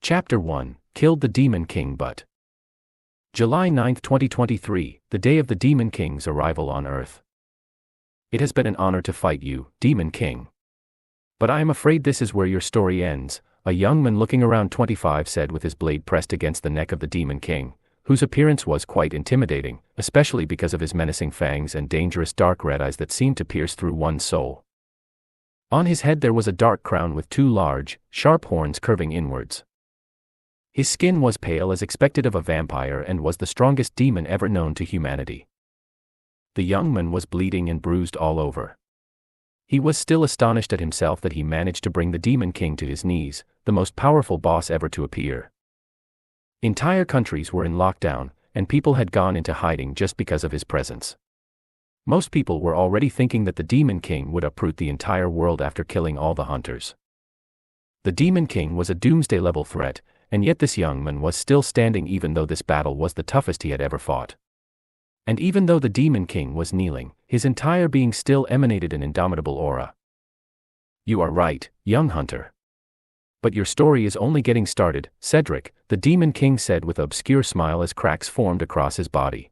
Chapter 1, Killed the Demon King but. July 9, 2023, the day of the Demon King's arrival on Earth. It has been an honor to fight you, Demon King. But I am afraid this is where your story ends, a young man looking around 25 said with his blade pressed against the neck of the Demon King, whose appearance was quite intimidating, especially because of his menacing fangs and dangerous dark red eyes that seemed to pierce through one's soul. On his head there was a dark crown with two large, sharp horns curving inwards. His skin was pale as expected of a vampire and was the strongest demon ever known to humanity. The young man was bleeding and bruised all over. He was still astonished at himself that he managed to bring the Demon King to his knees, the most powerful boss ever to appear. Entire countries were in lockdown, and people had gone into hiding just because of his presence. Most people were already thinking that the Demon King would uproot the entire world after killing all the hunters. The Demon King was a doomsday-level threat, and yet this young man was still standing even though this battle was the toughest he had ever fought. And even though the Demon King was kneeling, his entire being still emanated an indomitable aura. You are right, young hunter. But your story is only getting started, Cedric, the Demon King said with an obscure smile as cracks formed across his body.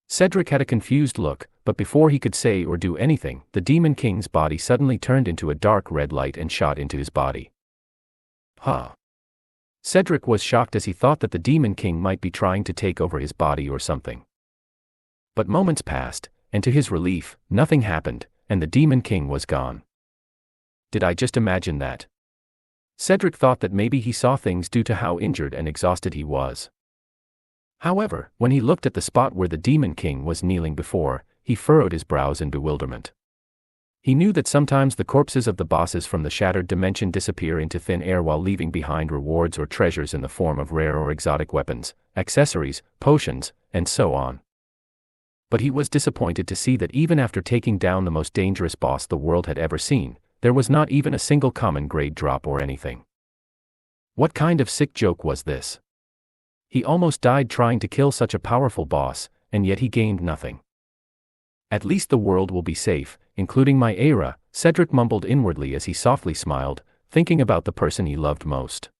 Cedric had a confused look, but before he could say or do anything, the Demon King's body suddenly turned into a dark red light and shot into his body. Huh. Cedric was shocked as he thought that the Demon King might be trying to take over his body or something. But moments passed, and to his relief, nothing happened, and the Demon King was gone. Did I just imagine that? Cedric thought that maybe he saw things due to how injured and exhausted he was. However, when he looked at the spot where the Demon King was kneeling before, he furrowed his brows in bewilderment. He knew that sometimes the corpses of the bosses from the shattered dimension disappear into thin air while leaving behind rewards or treasures in the form of rare or exotic weapons, accessories, potions, and so on. But he was disappointed to see that even after taking down the most dangerous boss the world had ever seen, there was not even a single common grade drop or anything. What kind of sick joke was this? He almost died trying to kill such a powerful boss, and yet he gained nothing. At least the world will be safe, including my era, Cedric mumbled inwardly as he softly smiled, thinking about the person he loved most.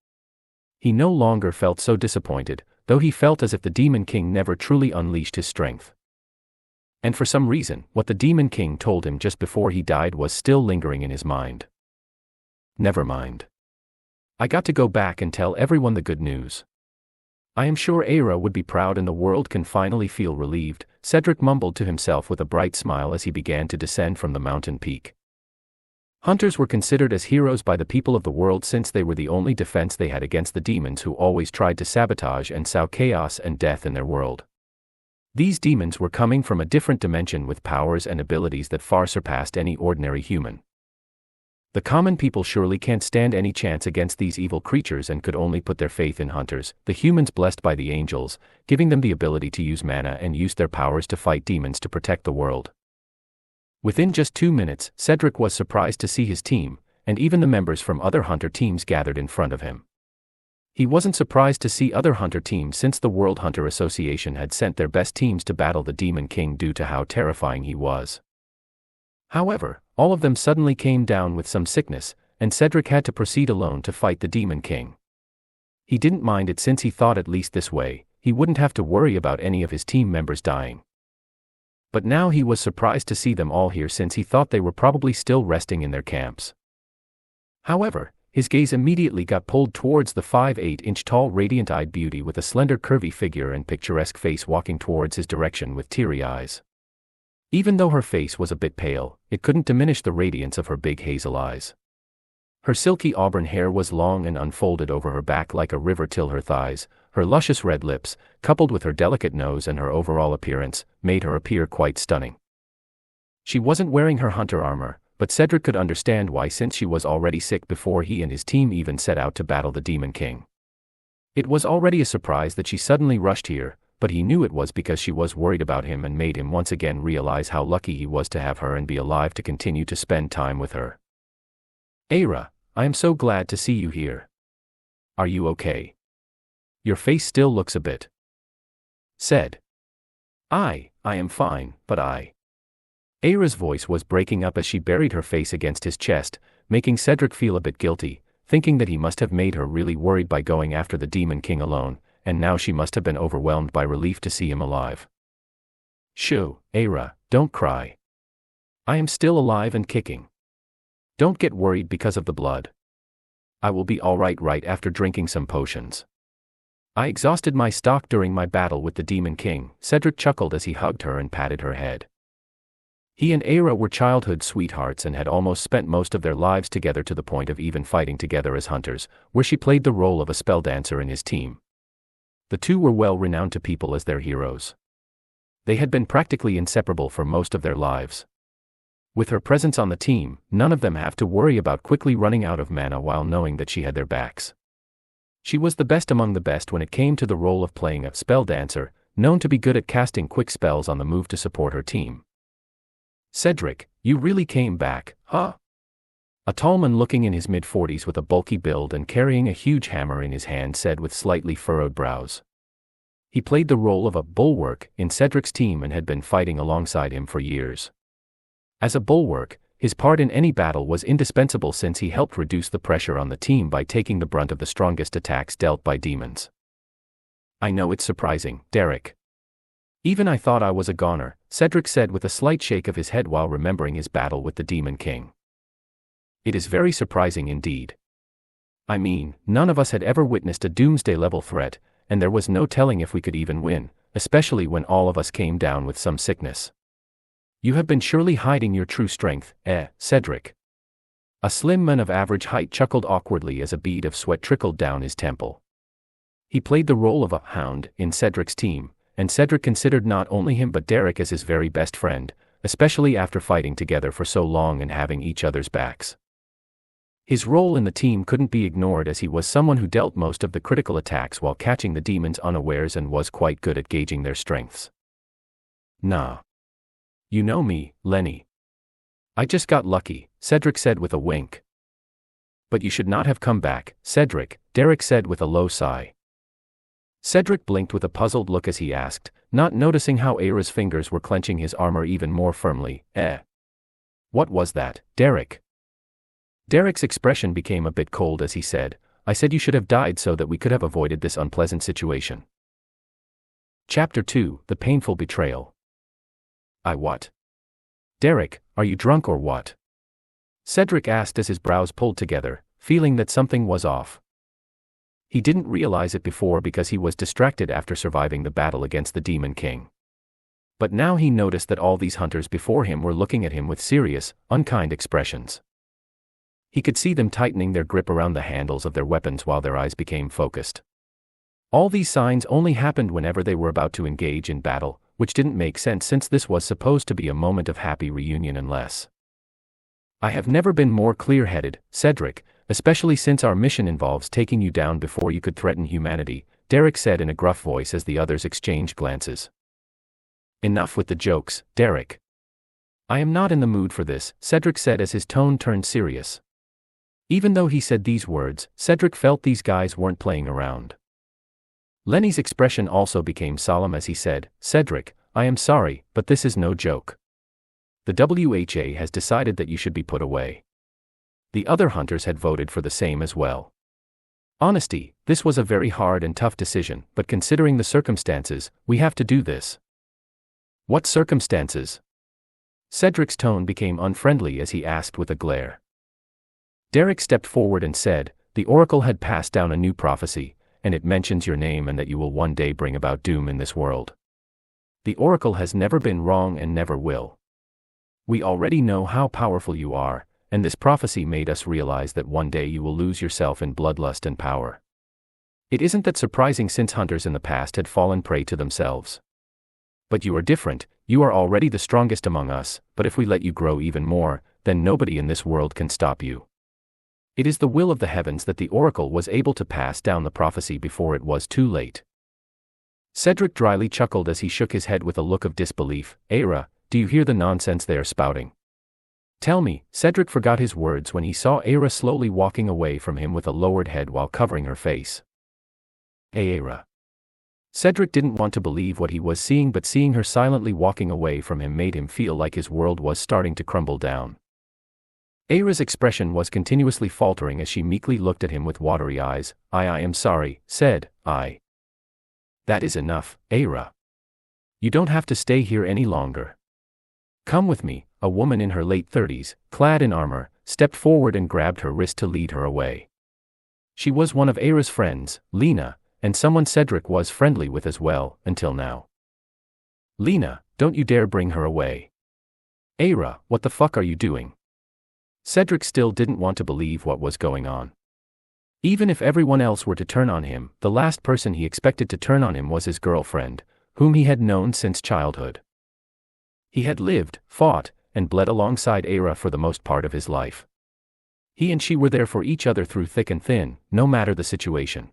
He no longer felt so disappointed, though he felt as if the Demon King never truly unleashed his strength. And for some reason, what the Demon King told him just before he died was still lingering in his mind. Never mind. I got to go back and tell everyone the good news. I am sure Aira would be proud and the world can finally feel relieved, Cedric mumbled to himself with a bright smile as he began to descend from the mountain peak. Hunters were considered as heroes by the people of the world since they were the only defense they had against the demons who always tried to sabotage and sow chaos and death in their world. These demons were coming from a different dimension with powers and abilities that far surpassed any ordinary human. The common people surely can't stand any chance against these evil creatures and could only put their faith in hunters, the humans blessed by the angels, giving them the ability to use mana and use their powers to fight demons to protect the world. Within just 2 minutes, Cedric was surprised to see his team, and even the members from other hunter teams gathered in front of him. He wasn't surprised to see other hunter teams since the World Hunter Association had sent their best teams to battle the Demon King due to how terrifying he was. However, all of them suddenly came down with some sickness, and Cedric had to proceed alone to fight the Demon King. He didn't mind it since he thought at least this way, he wouldn't have to worry about any of his team members dying. But now he was surprised to see them all here since he thought they were probably still resting in their camps. However, his gaze immediately got pulled towards the 5'8" tall radiant-eyed beauty with a slender curvy figure and picturesque face walking towards his direction with teary eyes. Even though her face was a bit pale, it couldn't diminish the radiance of her big hazel eyes. Her silky auburn hair was long and unfolded over her back like a river till her thighs. Her luscious red lips, coupled with her delicate nose and her overall appearance, made her appear quite stunning. She wasn't wearing her hunter armor, but Cedric could understand why since she was already sick before he and his team even set out to battle the Demon King. It was already a surprise that she suddenly rushed here, but he knew it was because she was worried about him and made him once again realize how lucky he was to have her and be alive to continue to spend time with her. Aira, I am so glad to see you here. Are you okay? Your face still looks a bit sad. I am fine, but Aira's voice was breaking up as she buried her face against his chest, making Cedric feel a bit guilty, thinking that he must have made her really worried by going after the Demon King alone, and now she must have been overwhelmed by relief to see him alive. "Shoo, Aira, don't cry. I am still alive and kicking. Don't get worried because of the blood. I will be alright right after drinking some potions. I exhausted my stock during my battle with the Demon King," Cedric chuckled as he hugged her and patted her head. He and Aira were childhood sweethearts and had almost spent most of their lives together to the point of even fighting together as hunters, where she played the role of a spell dancer in his team. The two were well renowned to people as their heroes. They had been practically inseparable for most of their lives. With her presence on the team, none of them have to worry about quickly running out of mana while knowing that she had their backs. She was the best among the best when it came to the role of playing a spell dancer, known to be good at casting quick spells on the move to support her team. "Cedric, you really came back, huh?" A tall man looking in his mid-40s with a bulky build and carrying a huge hammer in his hand said with slightly furrowed brows. He played the role of a bulwark in Cedric's team and had been fighting alongside him for years. As a bulwark, his part in any battle was indispensable since he helped reduce the pressure on the team by taking the brunt of the strongest attacks dealt by demons. "I know it's surprising, Derek. Even I thought I was a goner," Cedric said with a slight shake of his head while remembering his battle with the Demon King. "It is very surprising indeed. I mean, none of us had ever witnessed a doomsday-level threat, and there was no telling if we could even win, especially when all of us came down with some sickness. You have been surely hiding your true strength, Cedric." A slim man of average height chuckled awkwardly as a bead of sweat trickled down his temple. He played the role of a hound in Cedric's team, and Cedric considered not only him but Derek as his very best friend, especially after fighting together for so long and having each other's backs. His role in the team couldn't be ignored as he was someone who dealt most of the critical attacks while catching the demons unawares and was quite good at gauging their strengths. "Nah. You know me, Lenny. I just got lucky," Cedric said with a wink. "But you should not have come back, Cedric," Derek said with a low sigh. Cedric blinked with a puzzled look as he asked, not noticing how Aira's fingers were clenching his armor even more firmly. What was that, Derek?" Derek's expression became a bit cold as he said, "I said you should have died so that we could have avoided this unpleasant situation." Chapter 2, The Painful Betrayal. "I what? Derek, are you drunk or what?" Cedric asked as his brows pulled together, feeling that something was off. He didn't realize it before because he was distracted after surviving the battle against the Demon King. But now he noticed that all these hunters before him were looking at him with serious, unkind expressions. He could see them tightening their grip around the handles of their weapons while their eyes became focused. All these signs only happened whenever they were about to engage in battle, which didn't make sense since this was supposed to be a moment of happy reunion unless. "I have never been more clear-headed, Cedric, especially since our mission involves taking you down before you could threaten humanity," Derek said in a gruff voice as the others exchanged glances. "Enough with the jokes, Derek. I am not in the mood for this," Cedric said as his tone turned serious. Even though he said these words, Cedric felt these guys weren't playing around. Lenny's expression also became solemn as he said, "Cedric, I am sorry, but this is no joke. The WHA has decided that you should be put away." The other hunters had voted for the same as well. "Honesty, this was a very hard and tough decision, but considering the circumstances, we have to do this." "What circumstances?" Cedric's tone became unfriendly as he asked with a glare. Derek stepped forward and said, "The Oracle had passed down a new prophecy, and it mentions your name and that you will one day bring about doom in this world. The Oracle has never been wrong and never will. We already know how powerful you are, and this prophecy made us realize that one day you will lose yourself in bloodlust and power. It isn't that surprising since hunters in the past had fallen prey to themselves. But you are different, you are already the strongest among us, but if we let you grow even more, then nobody in this world can stop you. It is the will of the heavens that the Oracle was able to pass down the prophecy before it was too late." Cedric dryly chuckled as he shook his head with a look of disbelief. "Aira, do you hear the nonsense they are spouting?" "Tell me," Cedric forgot his words when he saw Aira slowly walking away from him with a lowered head while covering her face. "Hey Aira." Cedric didn't want to believe what he was seeing, but seeing her silently walking away from him made him feel like his world was starting to crumble down. Era's expression was continuously faltering as she meekly looked at him with watery eyes. I am sorry, said I. That is enough, Era. You don't have to stay here any longer. Come with me. A woman in her late 30s, clad in armor, stepped forward and grabbed her wrist to lead her away. She was one of Era's friends, Lena, and someone Cedric was friendly with as well, until now. Lena, don't you dare bring her away. Era, what the fuck are you doing? Cedric still didn't want to believe what was going on. Even if everyone else were to turn on him, the last person he expected to turn on him was his girlfriend, whom he had known since childhood. He had lived, fought, and bled alongside Era for the most part of his life. He and she were there for each other through thick and thin, no matter the situation.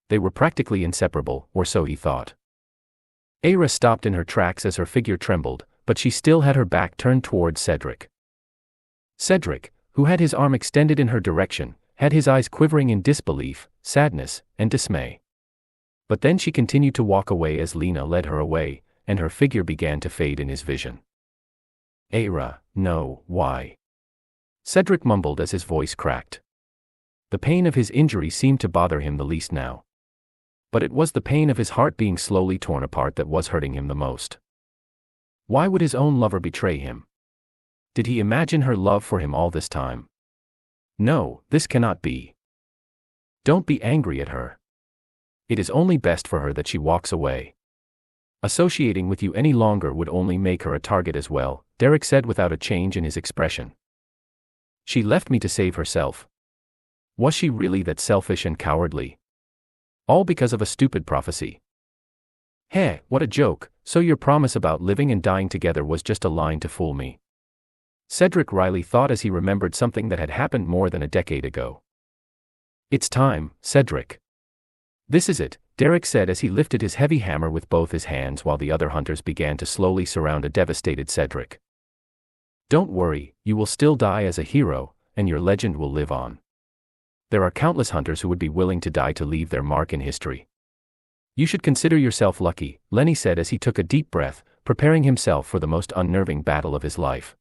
They were practically inseparable, or so he thought. Era stopped in her tracks as her figure trembled, but she still had her back turned towards Cedric. Cedric, who had his arm extended in her direction, had his eyes quivering in disbelief, sadness, and dismay. But then she continued to walk away as Lena led her away, and her figure began to fade in his vision. Era, no, why? Cedric mumbled as his voice cracked. The pain of his injury seemed to bother him the least now. But it was the pain of his heart being slowly torn apart that was hurting him the most. Why would his own lover betray him? Did he imagine her love for him all this time? No, this cannot be. Don't be angry at her. It is only best for her that she walks away. Associating with you any longer would only make her a target as well, Derek said without a change in his expression. She left me to save herself. Was she really that selfish and cowardly? All because of a stupid prophecy. Heh, what a joke, so your promise about living and dying together was just a line to fool me. Cedric Riley thought as he remembered something that had happened more than a decade ago. It's time, Cedric. This is it, Derek said as he lifted his heavy hammer with both his hands while the other hunters began to slowly surround a devastated Cedric. Don't worry, you will still die as a hero, and your legend will live on. There are countless hunters who would be willing to die to leave their mark in history. You should consider yourself lucky, Lenny said as he took a deep breath, preparing himself for the most unnerving battle of his life.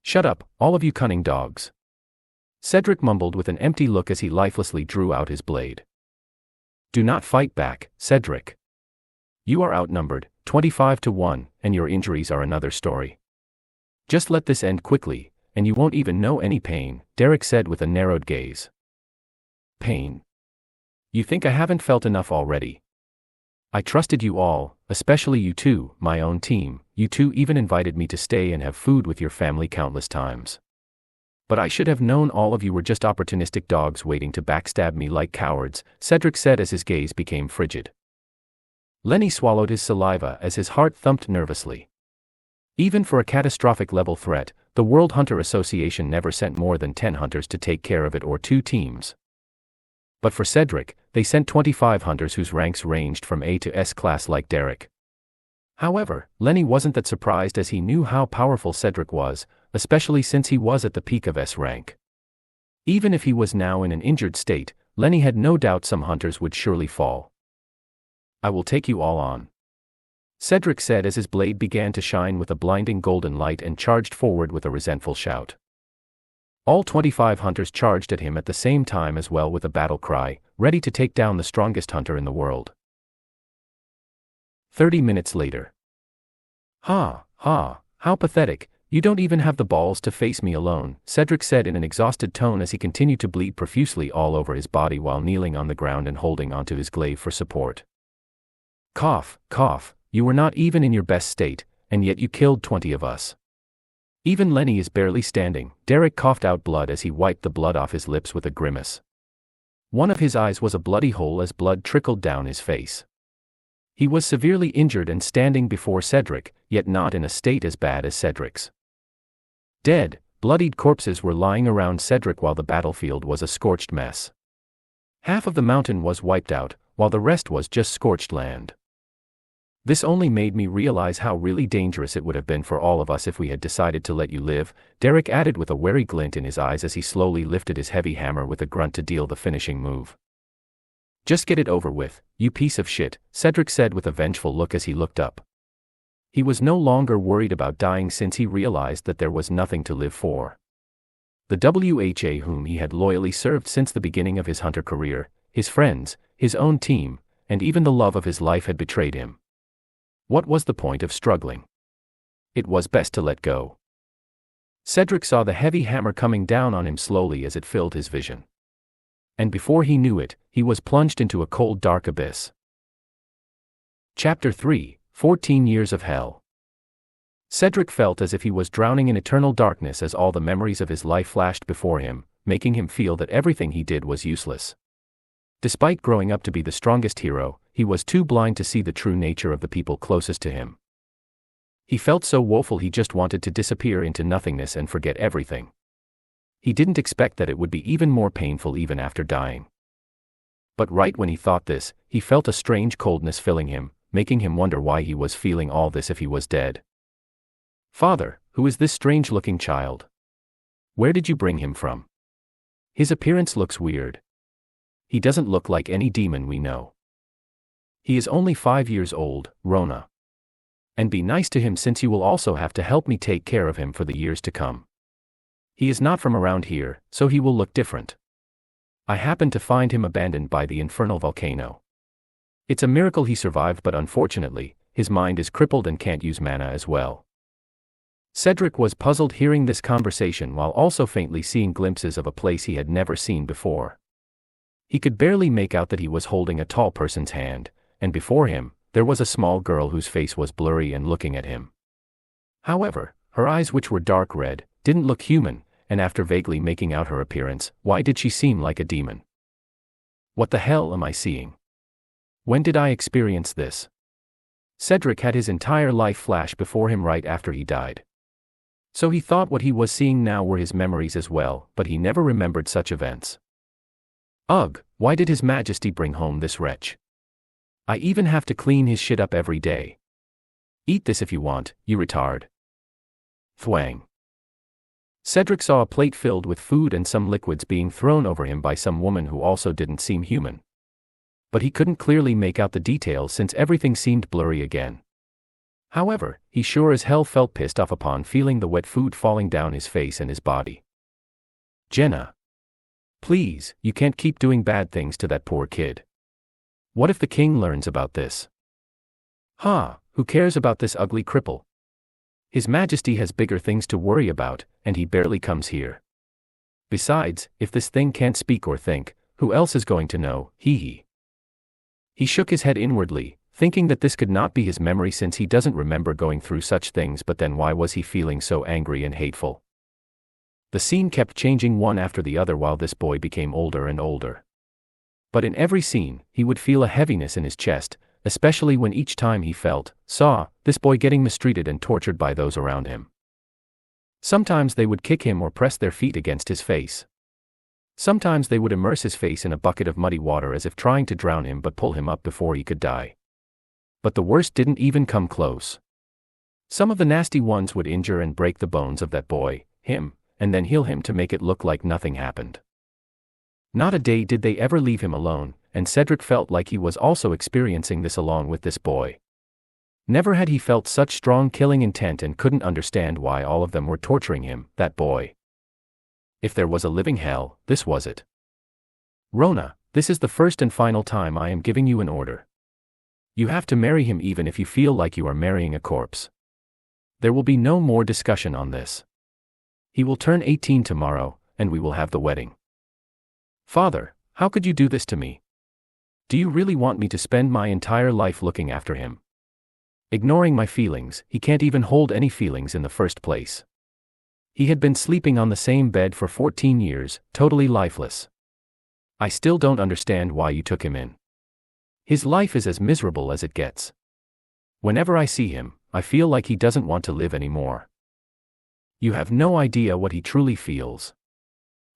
Shut up, all of you cunning dogs. Cedric mumbled with an empty look as he lifelessly drew out his blade. Do not fight back, Cedric. You are outnumbered, 25-1, and your injuries are another story. Just let this end quickly, and you won't even know any pain, Derek said with a narrowed gaze. Pain? You think I haven't felt enough already? I trusted you all, especially you two, my own team. You two even invited me to stay and have food with your family countless times. But I should have known all of you were just opportunistic dogs waiting to backstab me like cowards, Cedric said as his gaze became frigid. Lenny swallowed his saliva as his heart thumped nervously. Even for a catastrophic level threat, the World Hunter Association never sent more than 10 hunters to take care of it or 2 teams. But for Cedric, they sent 25 hunters whose ranks ranged from A to S class like Derek. However, Lenny wasn't that surprised as he knew how powerful Cedric was, especially since he was at the peak of S rank. Even if he was now in an injured state, Lenny had no doubt some hunters would surely fall. I will take you all on, Cedric said as his blade began to shine with a blinding golden light and charged forward with a resentful shout. All 25 hunters charged at him at the same time as well with a battle cry, ready to take down the strongest hunter in the world. 30 minutes later. Ha, how pathetic, you don't even have the balls to face me alone, Cedric said in an exhausted tone as he continued to bleed profusely all over his body while kneeling on the ground and holding onto his glaive for support. Cough, you were not even in your best state, and yet you killed 20 of us. Even Lenny is barely standing, Derek coughed out blood as he wiped the blood off his lips with a grimace. One of his eyes was a bloody hole as blood trickled down his face. He was severely injured and standing before Cedric, yet not in a state as bad as Cedric's. Dead, bloodied corpses were lying around Cedric while the battlefield was a scorched mess. Half of the mountain was wiped out, while the rest was just scorched land. This only made me realize how really dangerous it would have been for all of us if we had decided to let you live, Derek added with a wary glint in his eyes as he slowly lifted his heavy hammer with a grunt to deal the finishing move. Just get it over with, you piece of shit, Cedric said with a vengeful look as he looked up. He was no longer worried about dying since he realized that there was nothing to live for. The WHA whom he had loyally served since the beginning of his hunter career, his friends, his own team, and even the love of his life had betrayed him. What was the point of struggling? It was best to let go. Cedric saw the heavy hammer coming down on him slowly as it filled his vision. And before he knew it, he was plunged into a cold, dark abyss. Chapter 3: 14 Years of Hell. Cedric felt as if he was drowning in eternal darkness as all the memories of his life flashed before him, making him feel that everything he did was useless. Despite growing up to be the strongest hero, he was too blind to see the true nature of the people closest to him. He felt so woeful he just wanted to disappear into nothingness and forget everything. He didn't expect that it would be even more painful even after dying. But right when he thought this, he felt a strange coldness filling him, making him wonder why he was feeling all this if he was dead. "Father, who is this strange-looking child? Where did you bring him from? His appearance looks weird. He doesn't look like any demon we know. He is only 5 years old, Rona. And be nice to him since you will also have to help me take care of him for the years to come. He is not from around here, so he will look different. I happened to find him abandoned by the infernal volcano. It's a miracle he survived, but unfortunately, his mind is crippled and can't use mana as well." Cedric was puzzled hearing this conversation while also faintly seeing glimpses of a place he had never seen before. He could barely make out that he was holding a tall person's hand, and before him, there was a small girl whose face was blurry and looking at him. However, her eyes, which were dark red, didn't look human, and after vaguely making out her appearance, why did she seem like a demon? What the hell am I seeing? When did I experience this? Cedric had his entire life flash before him right after he died. So he thought what he was seeing now were his memories as well, but he never remembered such events. Ugh, why did His Majesty bring home this wretch? I even have to clean his shit up every day. Eat this if you want, you retard. Thwang. Cedric saw a plate filled with food and some liquids being thrown over him by some woman who also didn't seem human. But he couldn't clearly make out the details since everything seemed blurry again. However, he sure as hell felt pissed off upon feeling the wet food falling down his face and his body. Jenna. Please, you can't keep doing bad things to that poor kid. What if the king learns about this? Who cares about this ugly cripple? His Majesty has bigger things to worry about, and he barely comes here. Besides, if this thing can't speak or think, who else is going to know? He shook his head inwardly, thinking that this could not be his memory since he doesn't remember going through such things, but then why was he feeling so angry and hateful? The scene kept changing one after the other while this boy became older and older. But in every scene, he would feel a heaviness in his chest, especially when each time he saw, this boy getting mistreated and tortured by those around him. Sometimes they would kick him or press their feet against his face. Sometimes they would immerse his face in a bucket of muddy water as if trying to drown him but pull him up before he could die. But the worst didn't even come close. Some of the nasty ones would injure and break the bones of that boy, him, and then heal him to make it look like nothing happened. Not a day did they ever leave him alone, and Cedric felt like he was also experiencing this along with this boy. Never had he felt such strong killing intent and couldn't understand why all of them were torturing him, that boy. If there was a living hell, this was it. Rona, this is the first and final time I am giving you an order. You have to marry him even if you feel like you are marrying a corpse. There will be no more discussion on this. He will turn 18 tomorrow, and we will have the wedding. Father, how could you do this to me? Do you really want me to spend my entire life looking after him? Ignoring my feelings, he can't even hold any feelings in the first place. He had been sleeping on the same bed for 14 years, totally lifeless. I still don't understand why you took him in. His life is as miserable as it gets. Whenever I see him, I feel like he doesn't want to live anymore. You have no idea what he truly feels.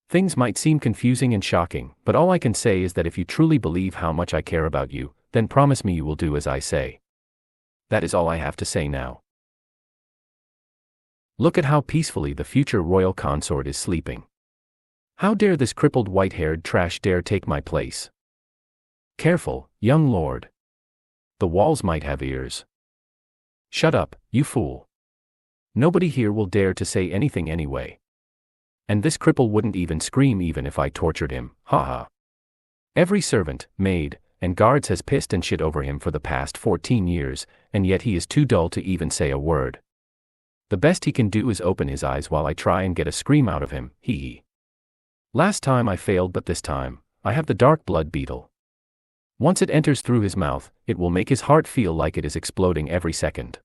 Things might seem confusing and shocking, but all I can say is that if you truly believe how much I care about you, then promise me you will do as I say. That is all I have to say now. Look at how peacefully the future royal consort is sleeping. How dare this crippled white-haired trash dare take my place? Careful, young lord. The walls might have ears. Shut up, you fool. Nobody here will dare to say anything anyway. And this cripple wouldn't even scream even if I tortured him, haha. Every servant, maid, and guards has pissed and shit over him for the past 14 years, and yet he is too dull to even say a word. The best he can do is open his eyes while I try and get a scream out of him, hee hee. Last time I failed, but this time, I have the dark blood beetle. Once it enters through his mouth, it will make his heart feel like it is exploding every second.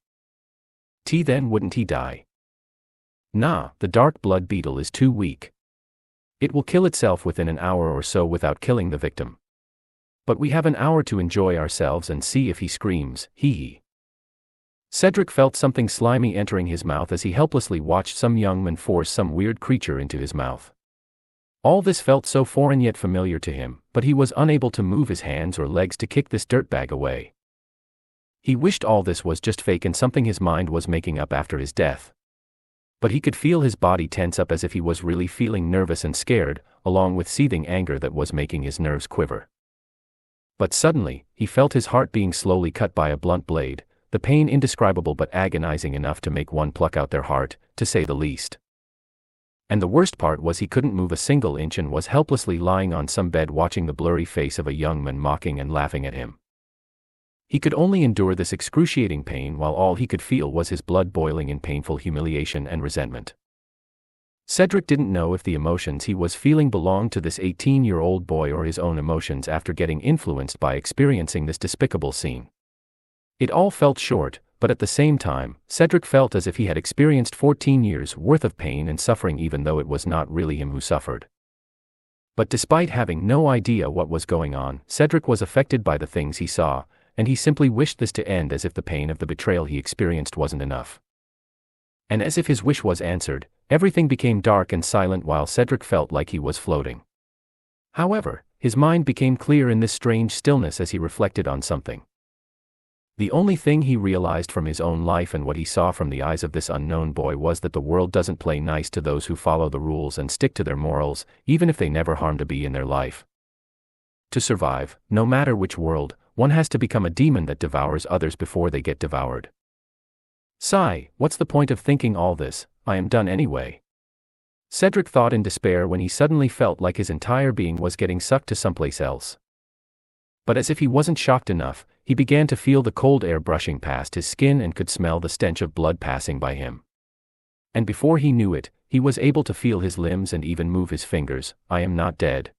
Then wouldn't he die? Nah, the dark blood beetle is too weak. It will kill itself within an hour or so without killing the victim. But we have an hour to enjoy ourselves and see if he screams, hee hee. Cedric felt something slimy entering his mouth as he helplessly watched some young man force some weird creature into his mouth. All this felt so foreign yet familiar to him, but he was unable to move his hands or legs to kick this dirtbag away. He wished all this was just fake and something his mind was making up after his death. But he could feel his body tense up as if he was really feeling nervous and scared, along with seething anger that was making his nerves quiver. But suddenly, he felt his heart being slowly cut by a blunt blade, the pain indescribable but agonizing enough to make one pluck out their heart, to say the least. And the worst part was he couldn't move a single inch and was helplessly lying on some bed watching the blurry face of a young man mocking and laughing at him. He could only endure this excruciating pain while all he could feel was his blood boiling in painful humiliation and resentment. Cedric didn't know if the emotions he was feeling belonged to this 18-year-old boy or his own emotions after getting influenced by experiencing this despicable scene. It all felt short, but at the same time, Cedric felt as if he had experienced 14 years worth of pain and suffering even though it was not really him who suffered. But despite having no idea what was going on, Cedric was affected by the things he saw, and he simply wished this to end as if the pain of the betrayal he experienced wasn't enough. And as if his wish was answered, everything became dark and silent while Cedric felt like he was floating. However, his mind became clear in this strange stillness as he reflected on something. The only thing he realized from his own life and what he saw from the eyes of this unknown boy was that the world doesn't play nice to those who follow the rules and stick to their morals, even if they never harmed a bee in their life. To survive, no matter which world, one has to become a demon that devours others before they get devoured. Sigh, what's the point of thinking all this, I am done anyway. Cedric thought in despair when he suddenly felt like his entire being was getting sucked to someplace else. But as if he wasn't shocked enough, he began to feel the cold air brushing past his skin and could smell the stench of blood passing by him. And before he knew it, he was able to feel his limbs and even move his fingers. I am not dead.